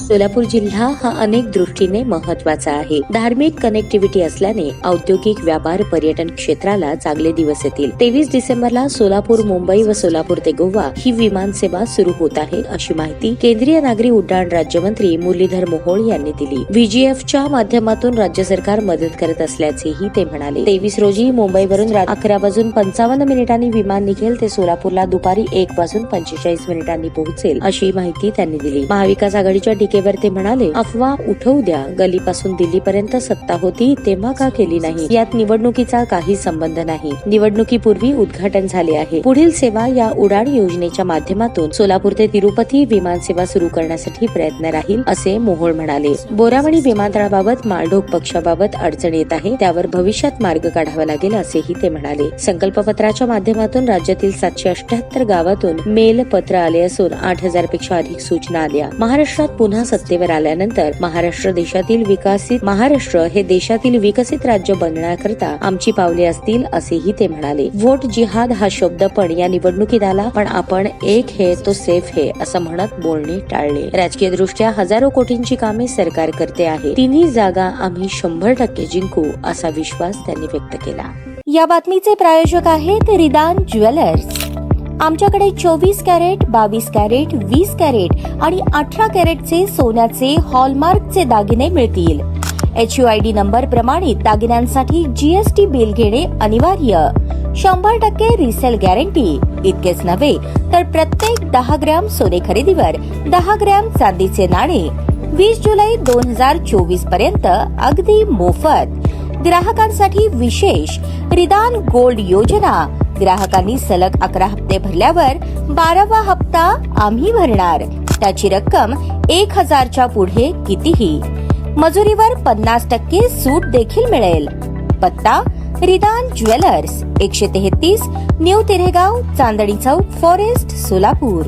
सोलापूर जिल्हा हा अनेक दृष्टीने महत्वाचा आहे. धार्मिक कनेक्टिव्हिटी असल्याने औद्योगिक, व्यापार, पर्यटन क्षेत्राला चांगले दिवस येतील. 23 डिसेंबरला सोलापूर, मुंबई व सोलापूर ते गोवा ही विमान सेवा सुरू होत आहे, अशी माहिती केंद्रीय नागरी उड्डाण राज्यमंत्री मुरलीधर मोहोळ यांनी दिली. VGFच्या माध्यमातून राज्य सरकार मदत करत असल्याचेही ते म्हणाले. 23 रोजी मुंबईवरून 11:55 विमान निघेल ते सोलापूरला दुपारी 1:45 पोहोचेल, अशी माहिती त्यांनी दिली. महाविकास आघाडीच्या टीकेवर ते म्हणाले, अफवा उठवू द्या. गलीपासून दिल्लीपर्यंत सत्ता होती तेव्हा का केली नाही? यात निवडणुकीचा काही संबंध नाही. निवडणुकीपूर्वी उद्घाटन झाले आहे. पुढील सेवा या उडाण योजनेच्या माध्यमातून सोलापूर ते तिरुपती विमान सेवा सुरू करण्यासाठी प्रयत्न राहील, असे मोहोळ म्हणाले. बोरावणी विमानतळाबाबत माळढोक पक्षाबाबत अडचण येत आहे, त्यावर भविष्यात मार्ग काढावा लागेल, असेही ते म्हणाले. संकल्पपत्राच्या माध्यमातून राज्यातील 778 गावातून मेल पत्र आले असून 8000 पेक्षा अधिक सूचना आल्या. महाराष्ट्रात पुन्हा सत्तेवर आल्यानंतर महाराष्ट्र हे देशातील विकसित राज्य बनण्याकरता आमची पावले असतील, असेही ते म्हणाले. व्होट जिहाद हा शब्द पण या निवडणुकीत आला, पण आपण एक है तो सेफ है असं म्हणत बोलणे टाळले. राजकीय दृष्ट्या हजारो कोटींची कामे सरकार करते आहे. तिन्ही जागा आम्ही 100% जिंकू, असा विश्वास त्यांनी व्यक्त केला. या बातमीचे प्रायोजक आहेत रिदान ज्वेलर्स. आमच्याकडे 24 कॅरेट, 22 कॅरेट, 20 कॅरेट आणि 18 कॅरेटचे सोन्याचे हॉलमार्कचे दागिने मिळतील. HUID नंबर प्रमाणित दागिन्यांसाठी GST बिल घेणे अनिवार्य. 100% रिसेल गॅरंटी. इतकेच नव्हे तर प्रत्येक 10 ग्रॅम सोने खरेदीवर 10 ग्रॅम चांदीचे नाणे 20 जुलै 2024 पर्यंत अगदी मोफत. ग्राहकांसाठी विशेष रिदान गोल्ड योजना. ग्राहकांनी सलग 11 हप्ते भरल्यावर 12वा हप्ता आम्ही भरणार. त्याची रक्कम 1000च्या पुढे कितीही. मजुरीवर 50% सूट देखील मिळेल. पत्ता रिदान jewellers, 133 new तिरेगाव, Chandni Chowk, forest, Solapur.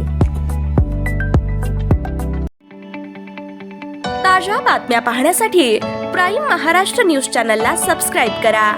ताज्या बातम्या पाहण्यासाठी प्राईम महाराष्ट्र न्यूज चॅनलला सबस्क्राईब करा.